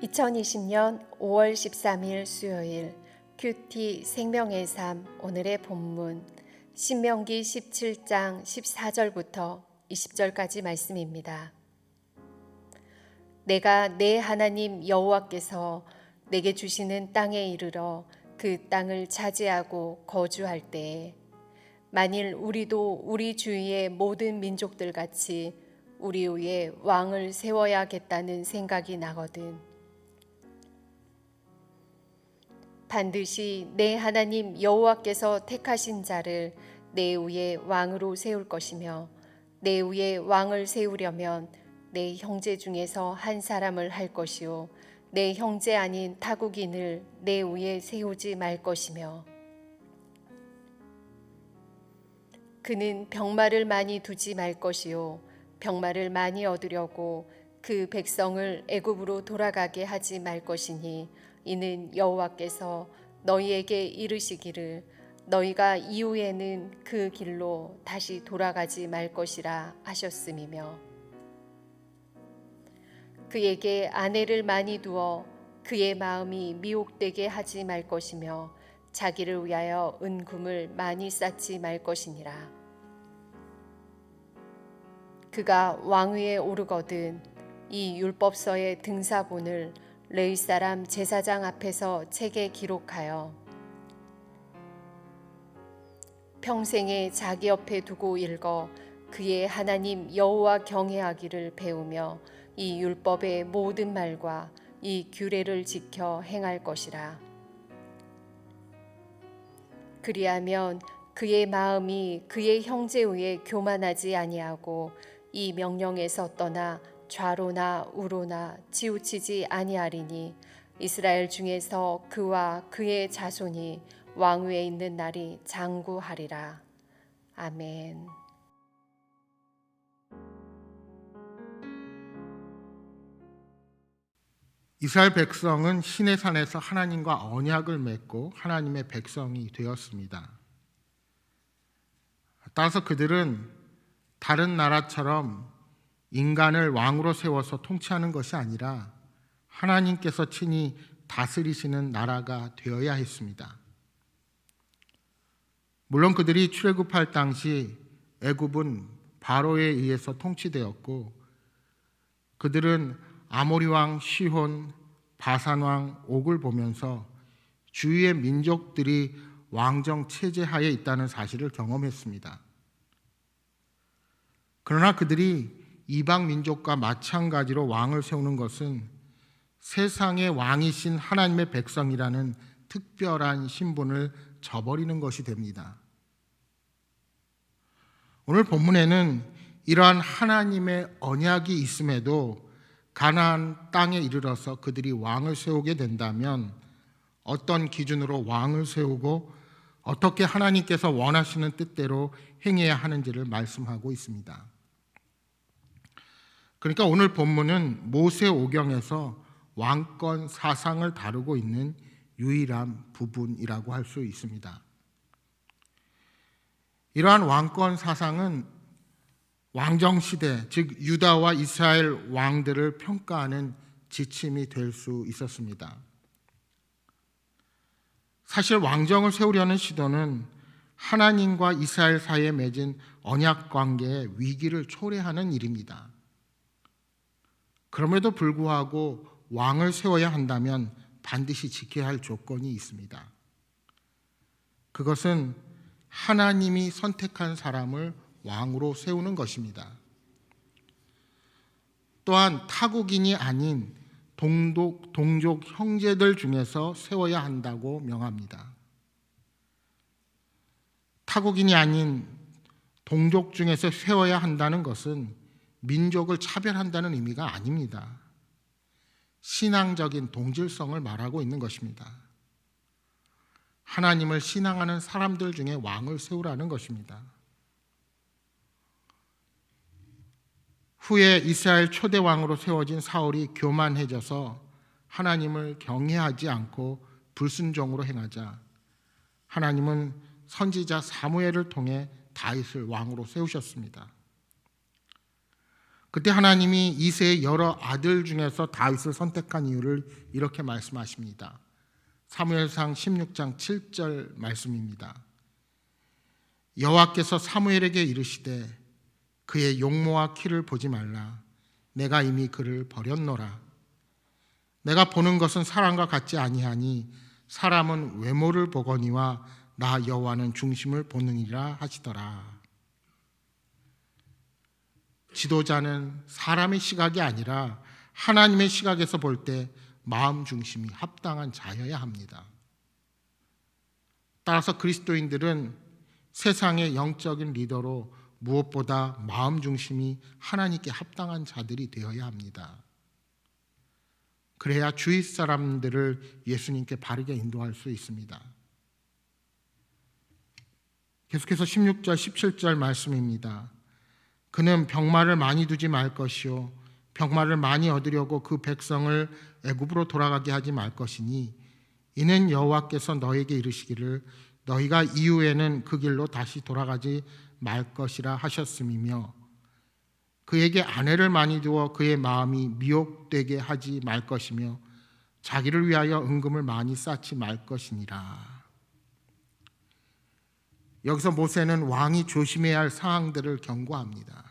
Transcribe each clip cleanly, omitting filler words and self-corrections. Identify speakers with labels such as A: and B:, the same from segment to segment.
A: 2020년 5월 13일 수요일 큐티 생명의 삶 오늘의 본문 신명기 17장 14절부터 20절까지 말씀입니다. 내가 내 하나님 여호와께서 내게 주시는 땅에 이르러 그 땅을 차지하고 거주할 때에 만일 우리도 우리 주위의 모든 민족들 같이 우리 위에 왕을 세워야겠다는 생각이 나거든 반드시 내 하나님 여호와께서 택하신 자를 내 위에 왕으로 세울 것이며 내 위에 왕을 세우려면 내 형제 중에서 한 사람을 할 것이요 내 형제 아닌 타국인을 내 위에 세우지 말 것이며 그는 병마를 많이 두지 말 것이요 병마를 많이 얻으려고 그 백성을 애굽으로 돌아가게 하지 말 것이니 이는 여호와께서 너희에게 이르시기를 너희가 이후에는 그 길로 다시 돌아가지 말 것이라 하셨음이며 그에게 아내를 많이 두어 그의 마음이 미혹되게 하지 말 것이며 자기를 위하여 은금을 많이 쌓지 말 것이니라. 그가 왕위에 오르거든 이 율법서의 등사본을 레위 사람 제사장 앞에서 책에 기록하여 평생에 자기 옆에 두고 읽어 그의 하나님 여호와 경외하기를 배우며 이 율법의 모든 말과 이 규례를 지켜 행할 것이라. 그리하면 그의 마음이 그의 형제 위에 교만하지 아니하고 이 명령에서 떠나 좌로나 우로나 치우치지 아니하리니 이스라엘 중에서 그와 그의 자손이 왕위에 있는 날이 장구하리라. 아멘.
B: 이스라엘 백성은 시내산에서 하나님과 언약을 맺고 하나님의 백성이 되었습니다. 따라서 그들은 다른 나라처럼 인간을 왕으로 세워서 통치하는 것이 아니라 하나님께서 친히 다스리시는 나라가 되어야 했습니다. 물론 그들이 출애굽할 당시 애굽은 바로에 의해서 통치되었고 그들은 아모리 왕 시혼, 바산 왕 옥을 보면서 주위의 민족들이 왕정 체제 하에 있다는 사실을 경험했습니다. 그러나 그들이 이방 민족과 마찬가지로 왕을 세우는 것은 세상의 왕이신 하나님의 백성이라는 특별한 신분을 저버리는 것이 됩니다. 오늘 본문에는 이러한 하나님의 언약이 있음에도 가나안 땅에 이르러서 그들이 왕을 세우게 된다면 어떤 기준으로 왕을 세우고 어떻게 하나님께서 원하시는 뜻대로 행해야 하는지를 말씀하고 있습니다. 그러니까 오늘 본문은 모세오경에서 왕권 사상을 다루고 있는 유일한 부분이라고 할 수 있습니다. 이러한 왕권 사상은 왕정시대, 즉 유다와 이스라엘 왕들을 평가하는 지침이 될 수 있었습니다. 사실 왕정을 세우려는 시도는 하나님과 이스라엘 사이에 맺은 언약 관계의 위기를 초래하는 일입니다. 그럼에도 불구하고 왕을 세워야 한다면 반드시 지켜야 할 조건이 있습니다. 그것은 하나님이 선택한 사람을 왕으로 세우는 것입니다. 또한 타국인이 아닌 동족 형제들 중에서 세워야 한다고 명합니다. 타국인이 아닌 동족 중에서 세워야 한다는 것은 민족을 차별한다는 의미가 아닙니다. 신앙적인 동질성을 말하고 있는 것입니다. 하나님을 신앙하는 사람들 중에 왕을 세우라는 것입니다. 후에 이스라엘 초대 왕으로 세워진 사울이 교만해져서 하나님을 경외하지 않고 불순종으로 행하자 하나님은 선지자 사무엘을 통해 다윗을 왕으로 세우셨습니다. 그때 하나님이 이새의 여러 아들 중에서 다윗을 선택한 이유를 이렇게 말씀하십니다. 사무엘상 16장 7절 말씀입니다. 여호와께서 사무엘에게 이르시되 그의 용모와 키를 보지 말라. 내가 이미 그를 버렸노라. 내가 보는 것은 사람과 같지 아니하니 사람은 외모를 보거니와 나 여호와는 중심을 보느니라 하시더라. 지도자는 사람의 시각이 아니라 하나님의 시각에서 볼 때 마음 중심이 합당한 자여야 합니다. 따라서 그리스도인들은 세상의 영적인 리더로 무엇보다 마음 중심이 하나님께 합당한 자들이 되어야 합니다. 그래야 주위 사람들을 예수님께 바르게 인도할 수 있습니다. 계속해서 16절 17절 말씀입니다. 그는 병마를 많이 두지 말 것이요 병마를 많이 얻으려고 그 백성을 애굽으로 돌아가게 하지 말 것이니 이는 여호와께서 너에게 이르시기를 너희가 이후에는 그 길로 다시 돌아가지 말 것이라 하셨음이며 그에게 아내를 많이 두어 그의 마음이 미혹되게 하지 말 것이며 자기를 위하여 은금을 많이 쌓지 말 것이니라. 여기서 모세는 왕이 조심해야 할 사항들을 경고합니다.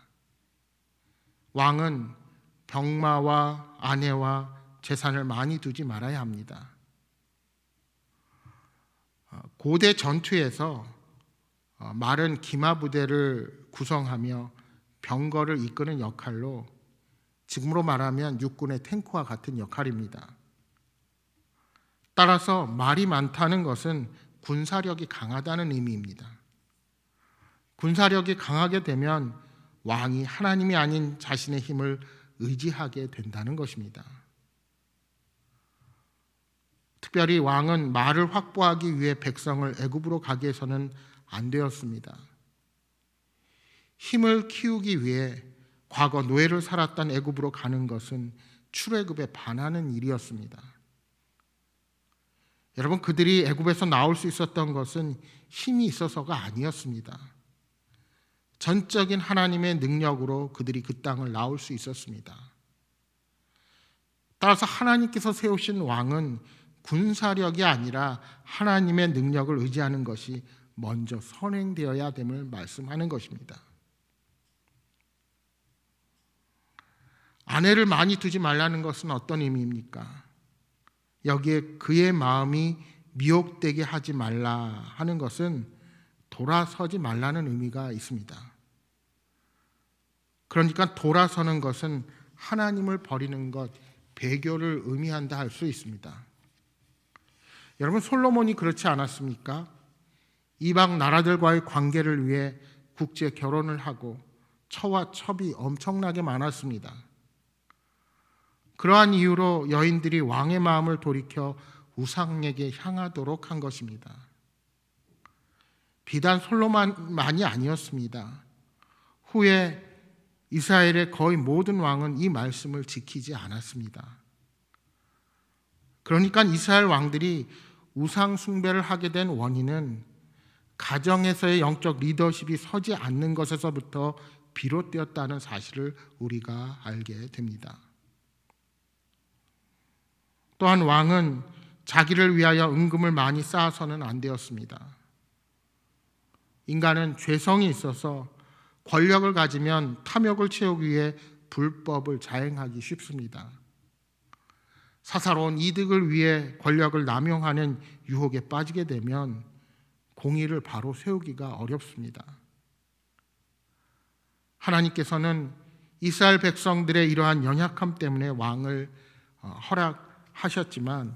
B: 왕은 병마와 아내와 재산을 많이 두지 말아야 합니다. 고대 전투에서 말은 기마 부대를 구성하며 병거를 이끄는 역할로 지금으로 말하면 육군의 탱크와 같은 역할입니다. 따라서 말이 많다는 것은 군사력이 강하다는 의미입니다. 군사력이 강하게 되면 왕이 하나님이 아닌 자신의 힘을 의지하게 된다는 것입니다. 특별히 왕은 말을 확보하기 위해 백성을 애굽으로 가게 해서는 안 되었습니다. 힘을 키우기 위해 과거 노예를 살았던 애굽으로 가는 것은 출애굽에 반하는 일이었습니다. 여러분, 그들이 애굽에서 나올 수 있었던 것은 힘이 있어서가 아니었습니다. 전적인 하나님의 능력으로 그들이 그 땅을 나올 수 있었습니다. 따라서 하나님께서 세우신 왕은 군사력이 아니라 하나님의 능력을 의지하는 것이 먼저 선행되어야 됨을 말씀하는 것입니다. 아내를 많이 두지 말라는 것은 어떤 의미입니까? 여기에 그의 마음이 미혹되게 하지 말라 하는 것은 돌아서지 말라는 의미가 있습니다. 그러니까 돌아서는 것은 하나님을 버리는 것, 배교를 의미한다 할 수 있습니다. 여러분, 솔로몬이 그렇지 않았습니까? 이방 나라들과의 관계를 위해 국제 결혼을 하고 처와 첩이 엄청나게 많았습니다. 그러한 이유로 여인들이 왕의 마음을 돌이켜 우상에게 향하도록 한 것입니다. 비단 솔로몬만이 아니었습니다. 후에 이스라엘의 거의 모든 왕은 이 말씀을 지키지 않았습니다. 그러니까 이스라엘 왕들이 우상 숭배를 하게 된 원인은 가정에서의 영적 리더십이 서지 않는 것에서부터 비롯되었다는 사실을 우리가 알게 됩니다. 또한 왕은 자기를 위하여 은금을 많이 쌓아서는 안 되었습니다. 인간은 죄성이 있어서 권력을 가지면 탐욕을 채우기 위해 불법을 자행하기 쉽습니다. 사사로운 이득을 위해 권력을 남용하는 유혹에 빠지게 되면 공의를 바로 세우기가 어렵습니다. 하나님께서는 이스라엘 백성들의 이러한 연약함 때문에 왕을 허락하셨지만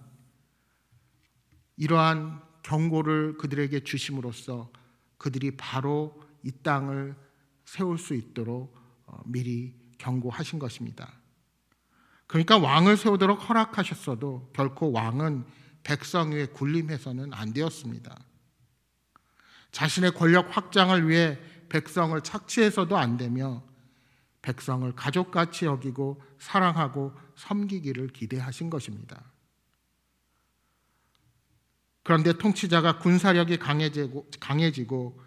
B: 이러한 경고를 그들에게 주심으로써 그들이 바로 이 땅을 세울 수 있도록 미리 경고하신 것입니다. 그러니까 왕을 세우도록 허락하셨어도 결코 왕은 백성 위에 군림해서는 안 되었습니다. 자신의 권력 확장을 위해 백성을 착취해서도 안 되며 백성을 가족같이 여기고 사랑하고 섬기기를 기대하신 것입니다. 그런데 통치자가 군사력이 강해지고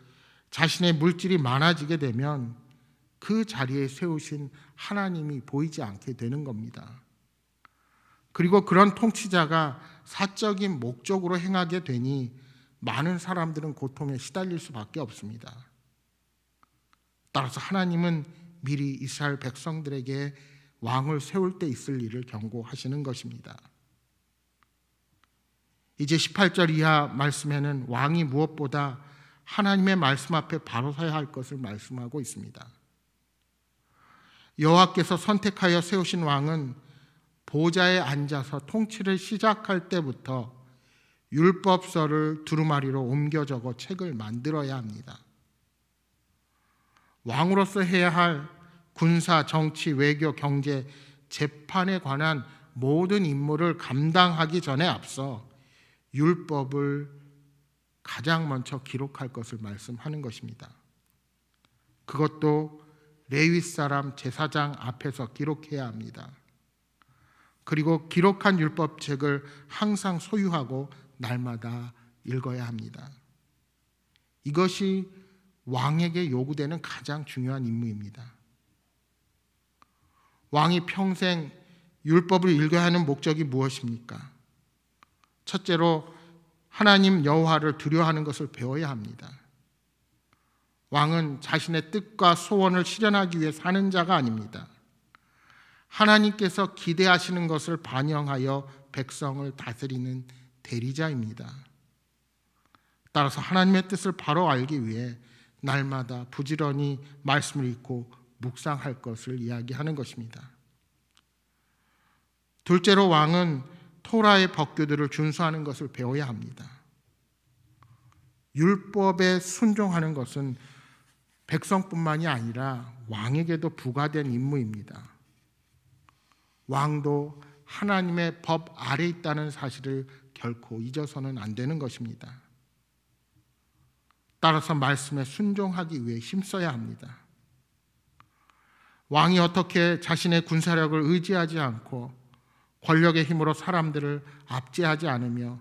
B: 자신의 물질이 많아지게 되면 그 자리에 세우신 하나님이 보이지 않게 되는 겁니다. 그리고 그런 통치자가 사적인 목적으로 행하게 되니 많은 사람들은 고통에 시달릴 수밖에 없습니다. 따라서 하나님은 미리 이스라엘 백성들에게 왕을 세울 때 있을 일을 경고하시는 것입니다. 이제 18절 이하 말씀에는 왕이 무엇보다 하나님의 말씀 앞에 바로 서야 할 것을 말씀하고 있습니다. 여호와께서 선택하여 세우신 왕은 보좌에 앉아서 통치를 시작할 때부터 율법서를 두루마리로 옮겨 적어 책을 만들어야 합니다. 왕으로서 해야 할 군사, 정치, 외교, 경제, 재판에 관한 모든 임무를 감당하기 전에 앞서 율법을 가장 먼저 기록할 것을 말씀하는 것입니다. 그것도 레위 사람 제사장 앞에서 기록해야 합니다. 그리고 기록한 율법책을 항상 소유하고 날마다 읽어야 합니다. 이것이 왕에게 요구되는 가장 중요한 임무입니다. 왕이 평생 율법을 읽어야 하는 목적이 무엇입니까? 첫째로 하나님 여호와를 두려워하는 것을 배워야 합니다. 왕은 자신의 뜻과 소원을 실현하기 위해 사는 자가 아닙니다. 하나님께서 기대하시는 것을 반영하여 백성을 다스리는 대리자입니다. 따라서 하나님의 뜻을 바로 알기 위해 날마다 부지런히 말씀을 읽고 묵상할 것을 이야기하는 것입니다. 둘째로 왕은 토라의 법규들을 준수하는 것을 배워야 합니다. 율법에 순종하는 것은 백성뿐만이 아니라 왕에게도 부과된 임무입니다. 왕도 하나님의 법 아래 있다는 사실을 결코 잊어서는 안 되는 것입니다. 따라서 말씀에 순종하기 위해 힘써야 합니다. 왕이 어떻게 자신의 군사력을 의지하지 않고 권력의 힘으로 사람들을 압제하지 않으며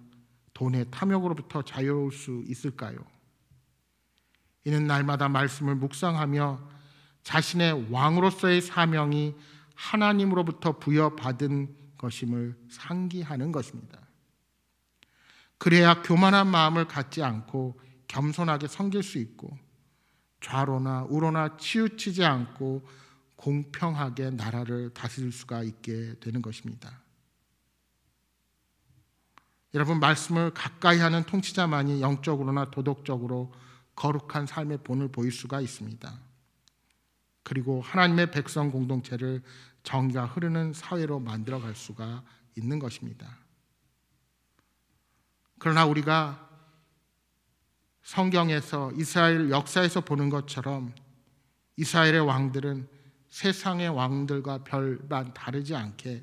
B: 돈의 탐욕으로부터 자유로울 수 있을까요? 이는 날마다 말씀을 묵상하며 자신의 왕으로서의 사명이 하나님으로부터 부여받은 것임을 상기하는 것입니다. 그래야 교만한 마음을 갖지 않고 겸손하게 섬길 수 있고 좌로나 우로나 치우치지 않고 공평하게 나라를 다스릴 수가 있게 되는 것입니다. 여러분, 말씀을 가까이 하는 통치자만이 영적으로나 도덕적으로 거룩한 삶의 본을 보일 수가 있습니다. 그리고 하나님의 백성 공동체를 정의가 흐르는 사회로 만들어갈 수가 있는 것입니다. 그러나 우리가 성경에서 이스라엘 역사에서 보는 것처럼 이스라엘의 왕들은 세상의 왕들과 별반 다르지 않게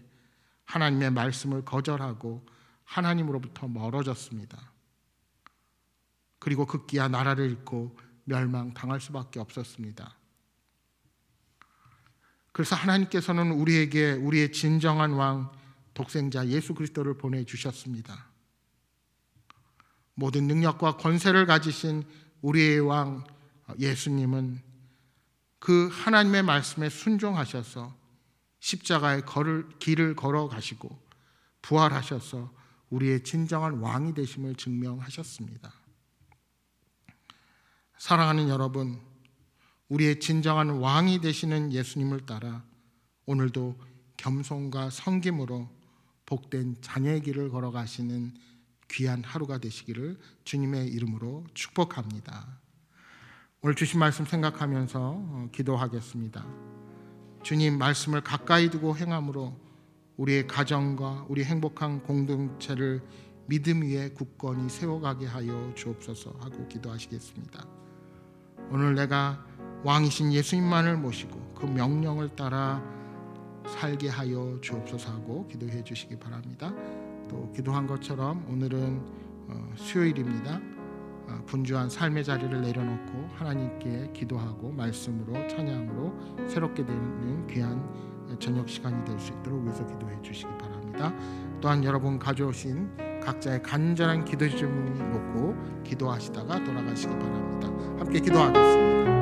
B: 하나님의 말씀을 거절하고 하나님으로부터 멀어졌습니다. 그리고 급기야 나라를 잃고 멸망당할 수밖에 없었습니다. 그래서 하나님께서는 우리에게 우리의 진정한 왕 독생자 예수 그리스도를 보내주셨습니다. 모든 능력과 권세를 가지신 우리의 왕 예수님은 그 하나님의 말씀에 순종하셔서 십자가의 길을 걸어가시고 부활하셔서 우리의 진정한 왕이 되심을 증명하셨습니다. 사랑하는 여러분, 우리의 진정한 왕이 되시는 예수님을 따라 오늘도 겸손과 섬김으로 복된 자녀의 길을 걸어가시는 귀한 하루가 되시기를 주님의 이름으로 축복합니다. 오늘 주신 말씀 생각하면서 기도하겠습니다. 주님, 말씀을 가까이 두고 행함으로 우리의 가정과 우리 행복한 공동체를 믿음 위에 굳건히 세워가게 하여 주옵소서 하고 기도하시겠습니다. 오늘 내가 왕이신 예수님만을 모시고 그 명령을 따라 살게 하여 주옵소서 하고 기도해 주시기 바랍니다. 또 기도한 것처럼 오늘은 수요일입니다. 분주한 삶의 자리를 내려놓고 하나님께 기도하고 말씀으로 찬양으로 새롭게 되는 귀한 저녁 시간이 될 수 있도록 위해서 기도해 주시기 바랍니다. 또한 여러분 가져오신 각자의 간절한 기도 제목을 놓고 기도하시다가 돌아가시기 바랍니다. 함께 기도하겠습니다.